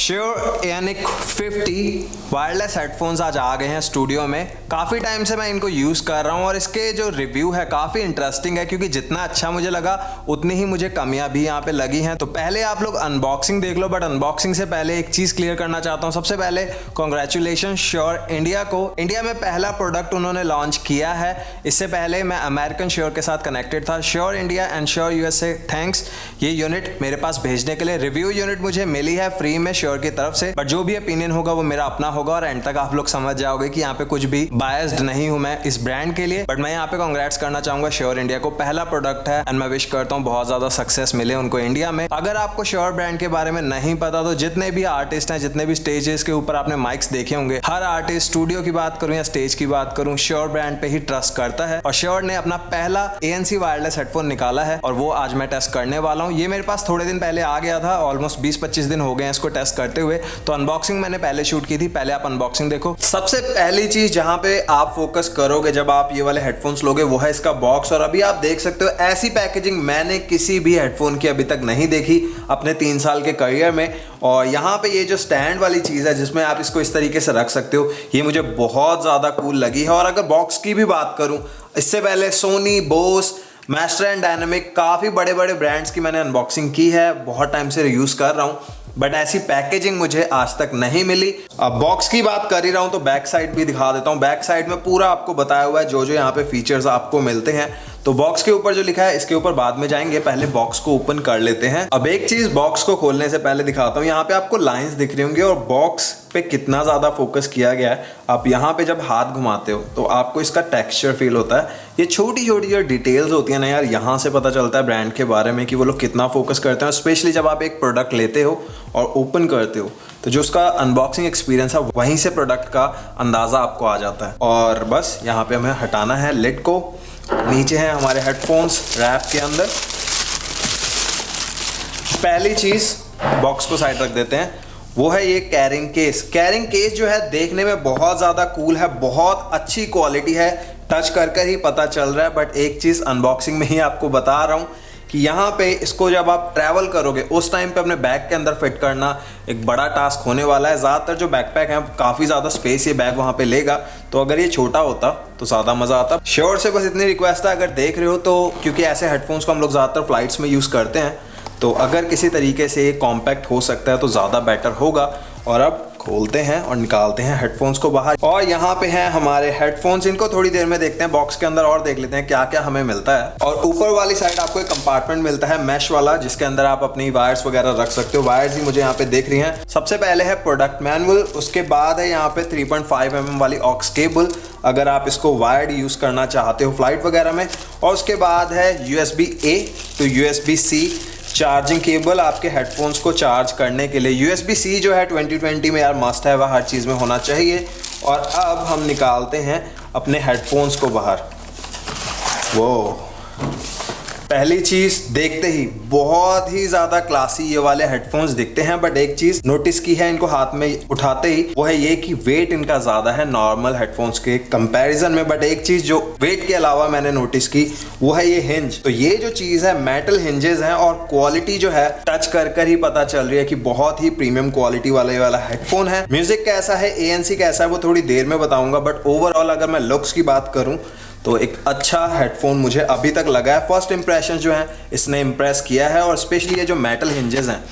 Sure एनिक 50 wireless headphones आज आ गए हैं स्टूडियो में। काफ़ी टाइम से मैं इनको यूज़ कर रहा हूँ और इसके जो रिव्यू है काफ़ी इंटरेस्टिंग है, क्योंकि जितना अच्छा मुझे लगा उतनी ही मुझे कमियां भी यहाँ पे लगी हैं। तो पहले आप लोग अनबॉक्सिंग देख लो, बट अनबॉक्सिंग से पहले एक चीज़ क्लियर करना चाहता हूँ। सबसे पहले कॉन्ग्रेचुलेशन श्योर इंडिया को। इंडिया में पहला प्रोडक्ट उन्होंने लॉन्च किया है। इससे पहले मैं अमेरिकन श्योर के साथ कनेक्टेड था। Sure India and sure USA thanks ये यूनिट मेरे पास भेजने के लिए। रिव्यू यूनिट मुझे मिली है फ्री में श्योर की तरफ से, बट जो भी ओपिनियन होगा वो मेरा अपना होगा और एंड तक आप लोग समझ जाओगे कि यहाँ पे कुछ भी बायस्ड नहीं हूं मैं इस ब्रांड के लिए। बट मैं यहाँ पे कांग्रेट्स करना चाहूंगा श्योर इंडिया को। पहला प्रोडक्ट है एंड मैं विश करता हूँ बहुत ज्यादा सक्सेस मिले उनको इंडिया में। अगर आपको श्योर ब्रांड के बारे में नहीं पता तो जितने भी आर्टिस्ट हैं, जितने भी स्टेजेस के ऊपर आपने माइक्स देखे होंगे, हर आर्टिस्ट स्टूडियो की बात करूं या स्टेज की बात करूं श्योर ब्रांड पे ही ट्रस्ट करता है। और श्योर ने अपना पहला ANC वायरलेस हेडफोन निकाला है और वो आज मैं टेस्ट करने वाला हूँ। ये मेरे पास थोड़े दिन पहले आ गया था, ऑलमोस्ट 20-25 दिन हो गए हैं इसको टेस्ट करते हुए। तो अनबॉक्सिंग मैंने पहले शूट की थी, पहले आप अनबॉक्सिंग देखो। सबसे पहली चीज जहां पे आप फोकस करोगे जब आप ये वाले हेडफोन्स लोगे वो है इसका बॉक्स। और अभी आप देख सकते हो ऐसी पैकेजिंग मैंने किसी भी हेडफोन की अभी तक नहीं देखी अपने 3 साल के करियर में। और यहाँ पे ये जो स्टैंड वाली चीज है जिसमें आप इसको इस तरीके से रख सकते हो, ये मुझे बहुत ज्यादा कूल लगी है। और अगर बॉक्स की भी बात करूं, इससे पहले Sony, Bose, Master and Dynamic, काफी बड़े बड़े ब्रांड्स की मैंने अनबॉक्सिंग की है, बहुत टाइम से यूज कर रहा हूं, बट ऐसी पैकेजिंग मुझे आज तक नहीं मिली। अब बॉक्स की बात कर ही रहा हूं तो बैक साइड भी दिखा देता हूं। बैक साइड में पूरा आपको बताया हुआ है जो जो यहाँ पे फीचर्स आपको मिलते हैं। तो बॉक्स के ऊपर जो लिखा है इसके ऊपर बाद में जाएंगे, पहले बॉक्स को ओपन कर लेते हैं। अब एक चीज बॉक्स को खोलने से पहले दिखाता हूँ। यहाँ पे आपको लाइंस दिख रही होंगी और बॉक्स पे कितना ज्यादा फोकस किया गया है। आप यहाँ पे जब हाथ घुमाते हो तो आपको इसका टेक्सचर फील होता है। ये छोटी छोटी जो डिटेल्स होती है ना यार, यहाँ से पता चलता है ब्रांड के बारे में कि वो लोग कितना फोकस करते हैं। स्पेशली जब आप एक प्रोडक्ट लेते हो और ओपन करते हो तो जो उसका अनबॉक्सिंग एक्सपीरियंस है वहीं से प्रोडक्ट का अंदाजा आपको आ जाता है। और बस यहाँ पे हमें हटाना है लिड को। नीचे है हमारे हेडफोन्स रैप के अंदर। पहली चीज बॉक्स को साइड रख देते हैं, वो है ये कैरिंग केस। कैरिंग केस जो है देखने में बहुत ज्यादा कूल है, बहुत अच्छी क्वालिटी है, टच कर ही पता चल रहा है। बट एक चीज अनबॉक्सिंग में ही आपको बता रहा हूँ कि यहाँ पे इसको जब आप ट्रैवल करोगे उस टाइम पे अपने बैग के अंदर फिट करना एक बड़ा टास्क होने वाला है। ज़्यादातर जो बैकपैक है काफ़ी ज़्यादा स्पेस ये बैग वहाँ पे लेगा, तो अगर ये छोटा होता तो ज़्यादा मज़ा आता। श्योर से बस इतनी रिक्वेस्ट है, अगर देख रहे हो तो, क्योंकि ऐसे हेडफोन्स को हम लोग ज़्यादातर फ्लाइट्स में यूज़ करते हैं, तो अगर किसी तरीके से ये कॉम्पैक्ट हो सकता है तो ज़्यादा बेटर होगा। और अब खोलते हैं और निकालते हैं हेडफोन्स को बाहर। और यहाँ पे हैं हमारे हेडफोन्स, इनको थोड़ी देर में देखते हैं बॉक्स के अंदर और देख लेते हैं क्या क्या हमें मिलता है। और ऊपर वाली साइड आपको एक कंपार्टमेंट मिलता है मैश वाला, जिसके अंदर आप अपनी वायर्स वगैरह रख सकते हो। वायर्स ही मुझे यहाँ पे देख रही हैं। सबसे पहले है प्रोडक्ट मैनुअल, उसके बाद है यहाँ पे 3.5 mm वाली ऑक्स केबल अगर आप इसको वायर्ड यूज करना चाहते हो फ्लाइट वगैरह में। और उसके बाद है USB-A to USB-C charging cable आपके हेडफोन्स को चार्ज करने के लिए। USB-C जो है 2020 में यार मस्ट है, वह हर चीज़ में होना चाहिए। और अब हम निकालते हैं अपने हेडफोन्स को बाहर। वो पहली चीज देखते ही बहुत ही ज्यादा क्लासी ये वाले हेडफोन्स दिखते हैं, बट एक चीज नोटिस की है इनको हाथ में उठाते ही, वो है ये कि वेट इनका ज्यादा है नॉर्मल हेडफोन्स के कंपैरिजन में। बट एक चीज जो वेट के अलावा मैंने नोटिस की वो है ये हिंज। तो ये जो चीज है मेटल हिंजेस हैं और क्वालिटी जो है टच कर ही पता चल रही है कि बहुत ही प्रीमियम क्वालिटी वाला हेडफोन है। म्यूजिक कैसा है, ANC कैसा है, वो थोड़ी देर में बताऊंगा। बट ओवरऑल अगर मैं लुक्स की बात करूं तो एक अच्छा हेडफोन मुझे अभी तक लगा है। फर्स्ट इंप्रेशन जो है इसने इम्प्रेस किया है। और स्पेशली ये जो मेटल हिंजेस हैं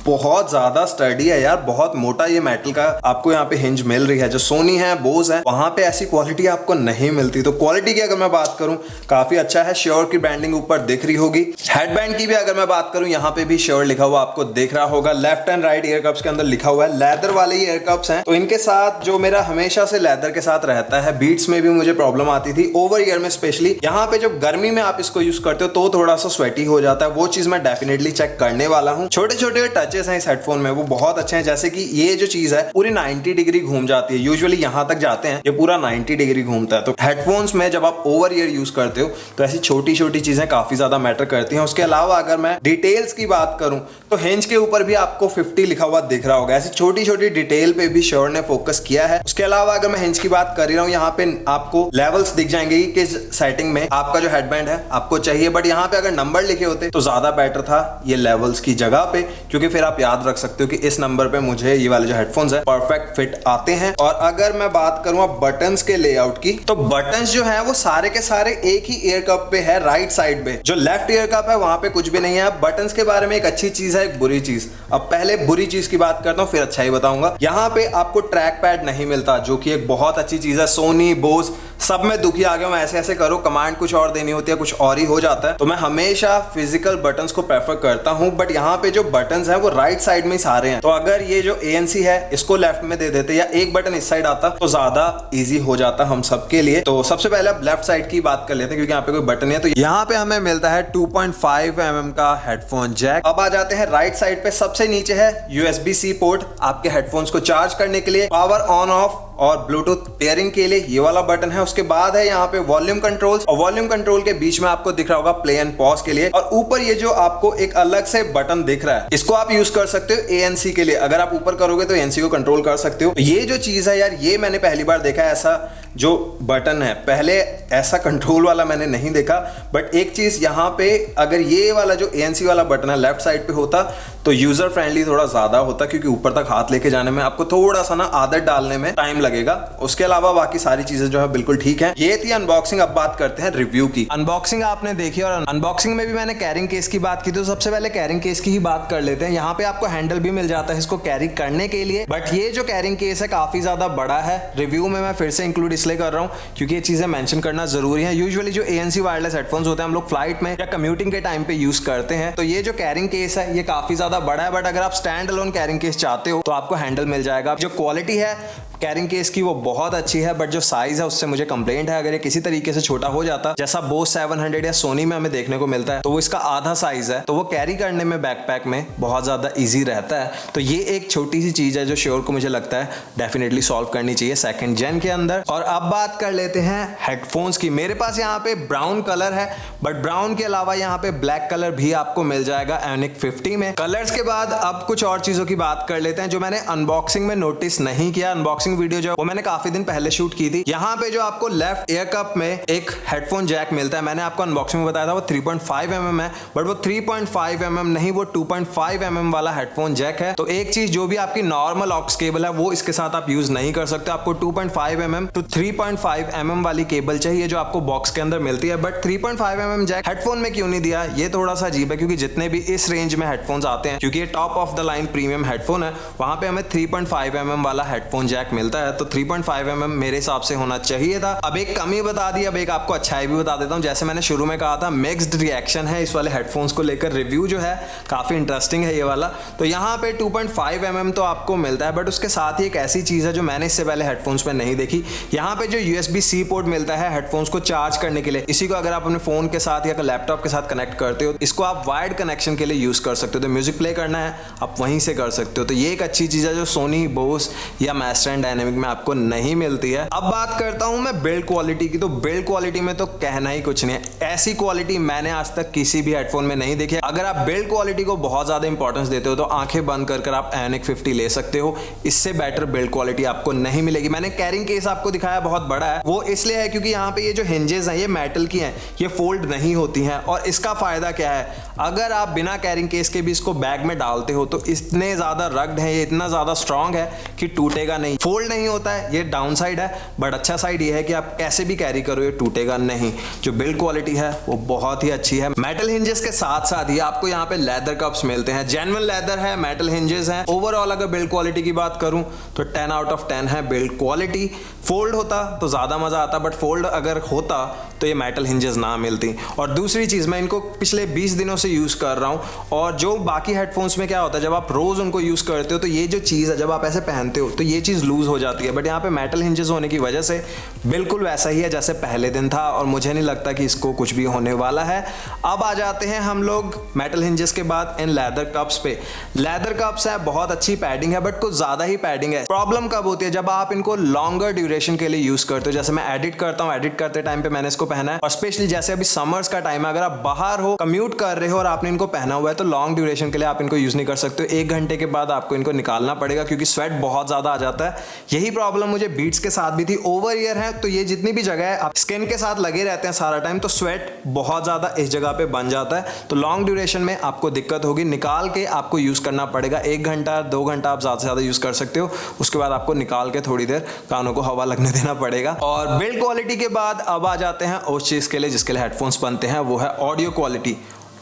बहुत ज्यादा स्टडी है यार, बहुत मोटा ये मेटल का आपको यहाँ पे हिंज मिल रही है। जो सोनी है, बोस है, वहां पे ऐसी क्वालिटी आपको नहीं मिलती। तो क्वालिटी की अगर मैं बात करूं काफी अच्छा है। श्योर की ब्रांडिंग ऊपर दिख रही होगी। हेडबैंड की भी अगर मैं बात करूं यहाँ पे भी श्योर लिखा हुआ आपको दिख रहा होगा। Left and right year cups के अंदर लिखा हुआ है। लेदर वाले ईयर कप्स हैं, तो इनके साथ जो मेरा हमेशा से लेदर के साथ रहता है, बीट्स में भी मुझे प्रॉब्लम आती थी ओवर ईयर में स्पेशली। यहाँ पे जब गर्मी में आप इसको यूज करते हो तो थोड़ा सा स्वेटी हो जाता है, वो चीज मैं डेफिनेटली चेक करने वाला हूँ। छोटे छोटे टचेस हैं इस हेडफोन में, वो बहुत अच्छे हैं। जैसे कि ये जो चीज है पूरी 90 डिग्री घूम जाती है, यूजुअली यहां तक जाते हैं, ये पूरा 90 डिग्री घूमता है। तो हेडफोन्स में जब आप ओवर ईयर यूज करते हो तो ऐसी छोटी छोटी चीजें काफी ज्यादा मैटर करती हैं। उसके अलावा अगर मैं डिटेल्स की बात करूं तो हिंज के ऊपर भी आपको 50 लिखा हुआ दिख रहा होगा। ऐसी छोटी छोटी डिटेल पे भी श्योर ने फोकस किया है। उसके अलावा अगर मैं हिंज की बात कर रहा हूं, यहाँ पे आपको लेवल्स दिख जाएंगे कि किस सेटिंग में आपका जो हेडबैंड है आपको चाहिए। बट यहाँ पे अगर नंबर लिखे होते तो ज्यादा बेटर था ये लेवल्स की जगह पे, क्योंकि क्योंकि फिर आप याद रख सकते हो कि इस नंबर पे मुझे ये वाले जो हेडफोन्स है परफेक्ट फिट आते हैं। और अगर मैं बात करूं अब बटन्स के लेआउट की, तो बटन्स जो है वो सारे के सारे एक ही ईयर कप पे है, राइट साइड पे। जो लेफ्ट ईयर कप है वहां पे कुछ भी नहीं है। अब बटन्स के बारे में एक अच्छी चीज है, एक बुरी चीज। अब पहले बुरी चीज की बात करता हूं, फिर अच्छा ही बताऊंगा। यहाँ पे आपको ट्रैक पैड नहीं मिलता, जो कि एक बहुत अच्छी चीज है। सोनी, बोस सब में दुखी आ गया, मैं ऐसे ऐसे करो, कमांड कुछ और देनी होती है, कुछ और ही हो जाता है। तो मैं हमेशा फिजिकल बटन्स को प्रेफर करता हूं। बट यहाँ पे जो बटन्स हैं वो राइट साइड में ही सारे हैं। तो अगर ये जो ANC है इसको लेफ्ट में दे देते या एक बटन इस साइड आता तो ज्यादा इजी हो जाता हम सबके लिए। तो सबसे पहले अब लेफ्ट साइड की बात कर लेते हैं, क्योंकि यहाँ पे कोई बटन नहीं है। तो यहाँ पे हमें मिलता है 2.5 mm का हेडफोन जैक। अब आ जाते हैं राइट साइड पे, सबसे नीचे है USB-C पोर्ट, आपके हेडफोन्स को चार्ज करने के लिए, पावर ऑन ऑफ और ब्लूटूथ पेयरिंग के लिए ये वाला बटन है। उसके बाद है यहाँ पे वॉल्यूम कंट्रोल्स, और वॉल्यूम कंट्रोल के बीच में आपको दिख रहा होगा प्ले एंड पॉज के लिए। और ऊपर ये जो आपको एक अलग से बटन दिख रहा है, इसको आप यूज कर सकते हो ANC के लिए। अगर आप ऊपर करोगे तो ANC को कंट्रोल कर सकते हो। ये जो चीज है यार, ये मैंने पहली बार देखा है ऐसा जो बटन है। पहले ऐसा कंट्रोल वाला मैंने नहीं देखा। बट एक चीज यहाँ पे, अगर ये वाला जो ANC वाला बटन है लेफ्ट साइड पे होता तो यूजर फ्रेंडली थोड़ा ज्यादा होता, क्योंकि ऊपर तक हाथ लेके जाने में आपको थोड़ा सा ना आदत डालने में टाइम लगेगा। उसके अलावा बाकी सारी चीजें जो है बिल्कुल ठीक है। ये थी अनबॉक्सिंग। अब बात करते हैं रिव्यू की। अनबॉक्सिंग आपने देखी, और अनबॉक्सिंग में भी मैंने कैरिंग केस की बात की, तो सबसे पहले कैरिंग केस की ही बात कर लेते हैं। यहाँ पे आपको हैंडल भी मिल जाता है इसको कैरी करने के लिए। बट ये जो कैरिंग केस है काफी ज्यादा बड़ा है। रिव्यू में मैं फिर से इंक्लूड इसलिए कर रहा हूँ क्योंकि ये चीजें मेंशन करना जरूरी है। यूजुअली जो ANC वायरलेस हेडफोन्स होते हैं हम लोग फ्लाइट में या कम्यूटिंग के टाइम पे यूज करते हैं। तो ये जो कैरिंग केस है ये काफी ज्यादा बड़ा है। बट अगर आप स्टैंड अलोन कैरिंग केस चाहते हो तो आपको हैंडल मिल जाएगा। जो क्वालिटी है कैरिंग केस की वो बहुत अच्छी है। बट जो साइज है उससे मुझे कंप्लेंट है, अगर ये किसी तरीके से छोटा हो जाता जैसा बोस 700 या सोनी में हमें देखने को मिलता है, तो वो इसका आधा साइज है, तो वो कैरी करने में बैकपैक में बहुत ज्यादा इजी रहता है। तो ये एक छोटी सी चीज है जो श्योर को मुझे लगता है डेफिनेटली सॉल्व करनी चाहिए सेकंड जेन के अंदर। और अब बात कर लेते हैं हेडफोन्स की। मेरे पास यहाँ पे ब्राउन कलर है, बट ब्राउन के अलावा यहाँ पे ब्लैक कलर भी आपको मिल जाएगा एनिक 50 में। कलर्स के बाद अब कुछ और चीजों की बात कर लेते हैं जो मैंने अनबॉक्सिंग में नोटिस नहीं किया। अनबॉक्सिंग वीडियो जो वो मैंने काफी दिन पहले शूट की थी। यहाँ पे जो आपको लेफ्ट ईयर कप में एक हेडफोन जैक मिलता है, मैंने आपको अनबॉक्सिंग में बताया था वो 3.5 mm है, बट वो 3.5 mm नहीं, वो 2.5 mm वाला हेडफोन जैक है। तो एक चीज, जो भी आपकी नॉर्मल ऑक्स केबल है वो इसके साथ आप यूज नहीं कर सकते। आपको 2.5 mm टू 3.5 mm वाली केबल चाहिए जो आपको बॉक्स के अंदर मिलती है। बट 3.5 mm जैक हेडफोन में क्यों नहीं दिया, ये थोड़ा सा अजीब है, क्योंकि जितने भी इस रेंज में हेडफोन्स आते हैं, क्योंकि ये top of the line premium headphone है, वहां पे हमें 3.5 mm वाला हेडफोन जैक मिलता है। तो 3.5 mm मेरे हिसाब से होना चाहिए था। अब एक कमी बता दी, अब एक आपको अच्छाई भी बता देता हूं। जैसे मैंने शुरू में कहा था, मिक्स्ड रिएक्शन है इस वाले हेडफोन्स को लेकर। रिव्यू जो है काफी इंटरेस्टिंग है ये वाला। तो यहाँ पे 2.5 mm तो आपको मिलता है, बट उसके साथ ही एक ऐसी चीज है जो मैंने इससे पहले हेडफोन्स में नहीं देखी। यहाँ पे जो USB-C पोर्ट मिलता है हेडफोन्स को चार्ज करने के लिए, इसी को अगर आप अपने फोन के साथ या लैपटॉप के साथ कनेक्ट करते हो, इसको आप वायर्ड कनेक्शन के लिए यूज कर सकते हो। तो म्यूजिक प्ले करना है आप वहीं से कर सकते हो। तो ये एक अच्छी चीज है जो सोनी, बोस या मास्टर एंड डायनेमिक में आपको नहीं मिलती है। अब बात करता हूं मैं बिल्ड क्वालिटी की। तो बिल्ड क्वालिटी में तो कहना ही कुछ नहीं है। ऐसी क्वालिटी मैंने आज तक किसी भी हेडफोन में नहीं देखी। अगर आप बिल्ड क्वालिटी को बहुत ज्यादा इंपॉर्टेंस देते हो तो आंखें बंद कर आप एनिक 50 ले सकते हो। इससे बेटर बिल्ड क्वालिटी आपको नहीं मिलेगी। मैंने कैरिंग केस आपको दिखाया बहुत बड़ा है, वो इसलिए है क्योंकि यहाँ पे ये जो हिंजेस हैं ये मेटल की हैं, ये फोल्ड नहीं होती हैं। और इसका फायदा क्या है, अगर आप बिना कैरिंग केस के भी इसको बैग में डालते हो तो इतने ज्यादा रग्ड है, ये इतना ज्यादा स्ट्रांग है कि टूटेगा नहीं, फोल्ड नहीं होता है। ये डाउन साइड है, बट अच्छा साइड ये है कि आप कैसे भी कैरी करो ये टूटेगा नहीं। जो बिल्ड क्वालिटी है वो बहुत ही अच्छी है। मेटल हिंजेस के साथ साथ ही आपको यहाँ पे लेदर कप्स मिलते हैं, जेन्युइन लेदर है, मेटल हिंजेस हैं। ओवरऑल अगर बिल्ड क्वालिटी की बात करूं तो 10 आउट ऑफ 10 है बिल्ड क्वालिटी। फोल्ड होता तो ज्यादा मजा आता, बट फोल्ड अगर होता तो ये मेटल हिंजेस ना मिलती। और दूसरी चीज, मैं इनको पिछले 20 दिनों से यूज कर रहा हूं, और जो बाकी हेडफोन्स में क्या होता है, जब आप रोज उनको यूज करते हो तो ये जो चीज है, जब आप ऐसे पहनते हो तो ये चीज लूज हो जाती है। बट यहाँ पे मेटल हिंजेस होने की वजह से बिल्कुल वैसा ही है जैसे पहले दिन था, और मुझे नहीं लगता कि इसको कुछ भी होने वाला है। अब आ जाते हैं हम लोग मेटल हिंजेस के बाद इन लेदर कप्स पे। लेदर कप्स है, बहुत अच्छी पैडिंग है, बट कुछ ज्यादा ही पैडिंग है। प्रॉब्लम कब होती है, जब आप इनको लॉन्गर ड्यूरेशन के लिए यूज करते हो। जैसे मैं एडिट करता हूँ, एडिट करते टाइम पे मैंने इसको पहना है, और स्पेशली जैसे अभी समर्स का टाइम है, अगर आप बाहर हो, कम्यूट कर रहे हो और आपने इनको पहना हुआ है, तो लॉन्ग ड्यूरेशन के लिए आप इनको यूज नहीं कर सकते हो। 1 घंटे के बाद आपको इनको निकालना पड़ेगा, क्योंकि स्वेट बहुत बहुत ज़्यादा आ जाता है। यही प्रॉब्लम मुझे बीट्स के साथ भी थी। ओवर ईयर है तो ये जितनी भी जगह है आप स्किन के साथ लगे रहते हैं सारा टाइम, तो स्वेट बहुत ज़्यादा इस जगह पे बन जाता है, तो लॉन्ग ड्यूरेशन में आपको दिक्कत होगी। निकाल के आपको यूज़ करना पड़ेगा। 1 घंटा 2 घंटा आप ज़्यादा से ज़्यादा यूज़ कर सकते हो, उसके बाद आपको निकाल के थोड़ी देर कानों को हवा लगने देना पड़ेगा। और बिल्ड क्वालिटी के बाद अब आ जाते हैं उस चीज़ के लिए जिसके लिए हेडफोन्स बनते हैं, वो है audio quality.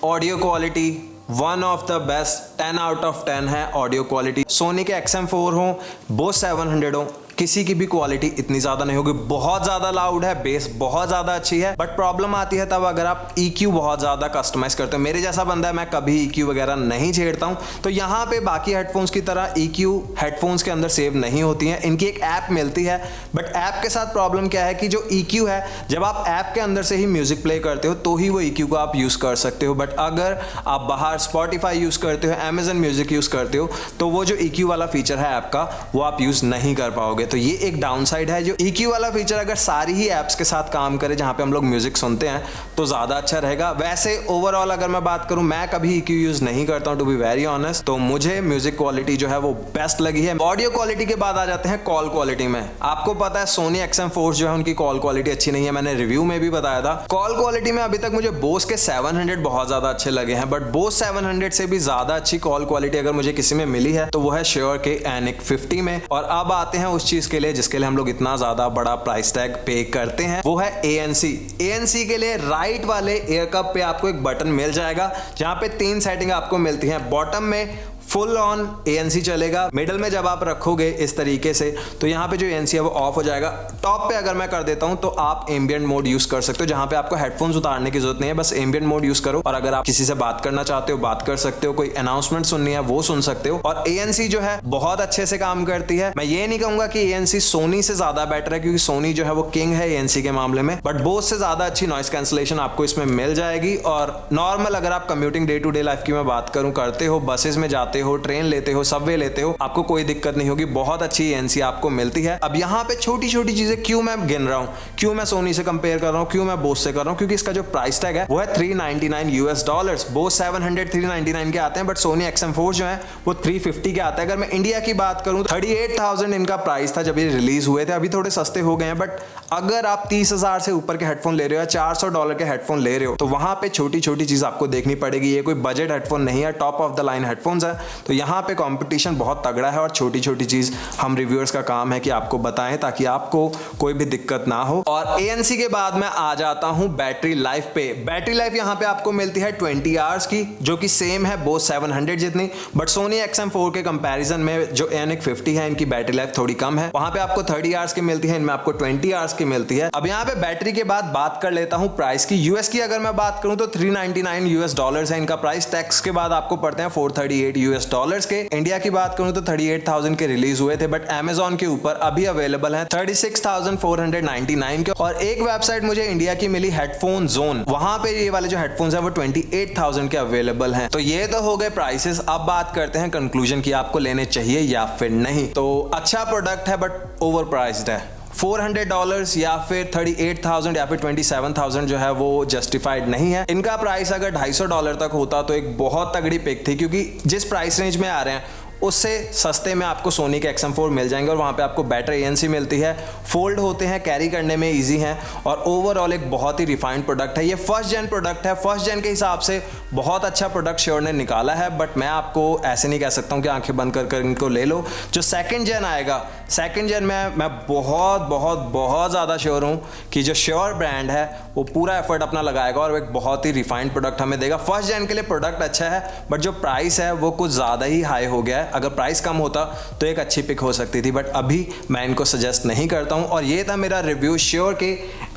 Audio quality one of the best, 10 out of 10 है ऑडियो क्वालिटी। सोनी के XM4 हो, बोस 700 हो, किसी की भी क्वालिटी इतनी ज़्यादा नहीं होगी। बहुत ज़्यादा लाउड है, बेस बहुत ज़्यादा अच्छी है, बट प्रॉब्लम आती है तब अगर आप EQ बहुत ज़्यादा कस्टमाइज़ करते हो। मेरे जैसा बंदा है, मैं कभी EQ वगैरह नहीं छेड़ता हूँ, तो यहाँ पे बाकी हेडफोन्स की तरह EQ हेडफोन्स के अंदर सेव नहीं होती हैं। इनकी एक ऐप मिलती है, बट ऐप के साथ प्रॉब्लम क्या है कि जो EQ है, जब आप ऐप के अंदर से ही म्यूज़िक प्ले करते हो तो ही वो EQ को आप यूज़ कर सकते हो। बट अगर आप बाहर Spotify यूज़ करते हो, Amazon म्यूज़िक यूज़ करते हो, तो वो जो EQ वाला फीचर है ऐप का, वो आप यूज़ नहीं कर पाओगे। तो ये एक डाउन साइड है। जो EQ वाला फीचर अगर सारी ही एप्स के साथ काम करे जहां पे हम लोग म्यूजिक सुनते हैं तो ज्यादा अच्छा रहेगा। वैसे ओवरऑल अगर मैं बात करूं, मैं कभी EQ यूज नहीं करता हूं टू बी वेरी ऑनेस्ट, तो मुझे म्यूजिक क्वालिटी जो है वो बेस्ट लगी है। ऑडियो क्वालिटी के बाद आ जाते हैं कॉल क्वालिटी में। आपको पता है सोनी XM4 जो है उनकी कॉल क्वालिटी अच्छी नहीं है, मैंने रिव्यू में भी बताया था। कॉल क्वालिटी में अभी तक मुझे बोस के 700 बहुत ज्यादा अच्छे लगे हैं, बट बोस 700 से भी ज्यादा अच्छी कॉल क्वालिटी अगर मुझे किसी में मिली है तो वो है श्योर के एनिक 50 में। और अब आते हैं उस चीज के लिए जिसके लिए हम लोग इतना ज्यादा बड़ा प्राइस टैग पे करते हैं, वो है ANC। ANC के लिए राइट वाले एयर कप पे आपको एक बटन मिल जाएगा जहां पे 3 सेटिंग आपको मिलती हैं। बॉटम में फुल ऑन ANC चलेगा, मिडल में जब आप रखोगे इस तरीके से तो यहाँ पे जो ANC है वो ऑफ हो जाएगा। टॉप पे अगर मैं कर देता हूँ तो आप एम्बिएंट मोड यूज कर सकते हो, जहाँ पे आपको हेडफोन्स उतारने की जरूरत नहीं है, बस एम्बिएंट मोड यूज करो। और अगर आप किसी से बात करना चाहते हो बात कर सकते हो, कोई अनाउंसमेंट सुननी है वो सुन सकते हो। और ANC जो है बहुत अच्छे से काम करती है। मैं ये नहीं कहूंगा कि ANC सोनी से ज्यादा बेटर है, क्योंकि सोनी जो है वो किंग है ANC के मामले में, बट बोस से ज्यादा अच्छी नॉइस कैंसलेशन आपको इसमें मिल जाएगी। और नॉर्मल अगर आप commuting day to day life की मैं बात करूं, करते हो, बसेस में जाते हो, ट्रेन लेते हो, सबवे लेते हो, आपको कोई दिक्कत नहीं होगी। बहुत अच्छी ANC आपको मिलती है। अब यहाँ पे छोटी छोटी चीजें क्यों मैं गिन रहा हूँ, क्यों मैं सोनी से कंपेयर कर रहा हूँ, क्यों मैं बोस से कर रहा हूँ, क्योंकि इसका जो प्राइस टैग है वो है $399। बोस 700 399 के आते हैं, बट सोनी XM4 जो है वो 350 के आता है। अगर मैं इंडिया की बात करूँ 38,000 इनका प्राइस था जब ये रिलीज हुए थे। अभी थोड़े सस्ते हो गए हैं, बट अगर आप 30,000 से ऊपर के हेडफोन ले रहे हो या $400 के हेडफोन ले रहे हो तो वहां पे छोटी छोटी चीज आपको देखनी पड़ेगी। ये कोई बजट हेडफोन नहीं है, top of the line headphones है, तो यहाँ पे कंपटीशन बहुत तगड़ा है। और छोटी छोटी चीज हम रिव्यूअर्स का काम है कि आपको बताएं ताकि आपको कोई भी दिक्कत ना हो। और ANC के बाद मैं आ जाता हूं बैटरी लाइफ पे। बैटरी लाइफ यहाँ पे आपको मिलती है 20 आवर्स की, जो कि सेम है बोस 700 जितनी, बट सोनी XM4 के कंपैरिजन में जो एनिक 50 है इनकी बैटरी लाइफ थोड़ी कम है। वहां पे आपको 30 आवर्स की मिलती है, इनमें आपको 20 आवर्स की मिलती है। अब यहाँ पे बैटरी के बाद बात कर लेता हूँ प्राइस की। US की अगर मैं बात करूँ तो $399 है इनका प्राइस। टैक्स के बाद आपको पड़ते हैं $438 के। इंडिया की बात करूँ तो 38,000 के रिलीज हुए थे, बट Amazon के ऊपर अभी अवेलेबल है 36,499 के। और एक वेबसाइट मुझे इंडिया की मिली हेडफोन जोन, वहां पे ये वाले जो हेडफोन्स है वो 28,000 के अवेलेबल हैं। तो ये तो हो गए प्राइसेस। अब बात करते हैं कंक्लूजन की, आपको लेने चाहिए या फिर नहीं। तो अच्छा प्रोडक्ट है बट ओवर प्राइस्ड है। $400 या फिर 38,000 या फिर 27,000 जो है वो जस्टिफाइड नहीं है। इनका प्राइस अगर $250 तक होता तो एक बहुत तगड़ी पिक थी, क्योंकि जिस प्राइस रेंज में आ रहे हैं उससे सस्ते में आपको सोनी के XM4 मिल जाएंगे। और वहाँ पे आपको बेटर ANC मिलती है, फोल्ड होते हैं, कैरी करने में इजी हैं, और ओवरऑल एक बहुत ही रिफाइंड प्रोडक्ट है। ये फर्स्ट जेन प्रोडक्ट है, फर्स्ट जेन के हिसाब से बहुत अच्छा प्रोडक्ट श्योर ने निकाला है, बट मैं आपको ऐसे नहीं कह सकता हूँ कि आंखें बंद कर इनको ले लो। जो सेकेंड जेन आएगा, सेकेंड जेन में मैं बहुत बहुत बहुत ज़्यादा श्योर हूँ कि जो श्योर ब्रांड है वो पूरा एफर्ट अपना लगाएगा और एक बहुत ही रिफाइंड प्रोडक्ट हमें देगा। फर्स्ट जेन के लिए प्रोडक्ट अच्छा है, बट जो प्राइस है वो कुछ ज़्यादा ही हाई हो गया है। अगर प्राइस कम होता तो एक अच्छी पिक हो सकती थी, बट अभी मैं इनको सजेस्ट नहीं करता हूं। और ये था मेरा रिव्यू श्योर के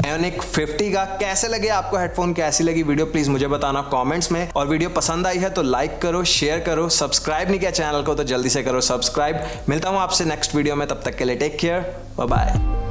एनिक 50 का। कैसे लगे आपको हेडफोन, कैसी लगी वीडियो, प्लीज मुझे बताना कमेंट्स में। और वीडियो पसंद आई है तो लाइक करो, शेयर करो, सब्सक्राइब नहीं किया चैनल को तो जल्दी से करो सब्सक्राइब। मिलता हूं आपसे नेक्स्ट वीडियो में, तब तक के लिए टेक केयर, बाय बाय।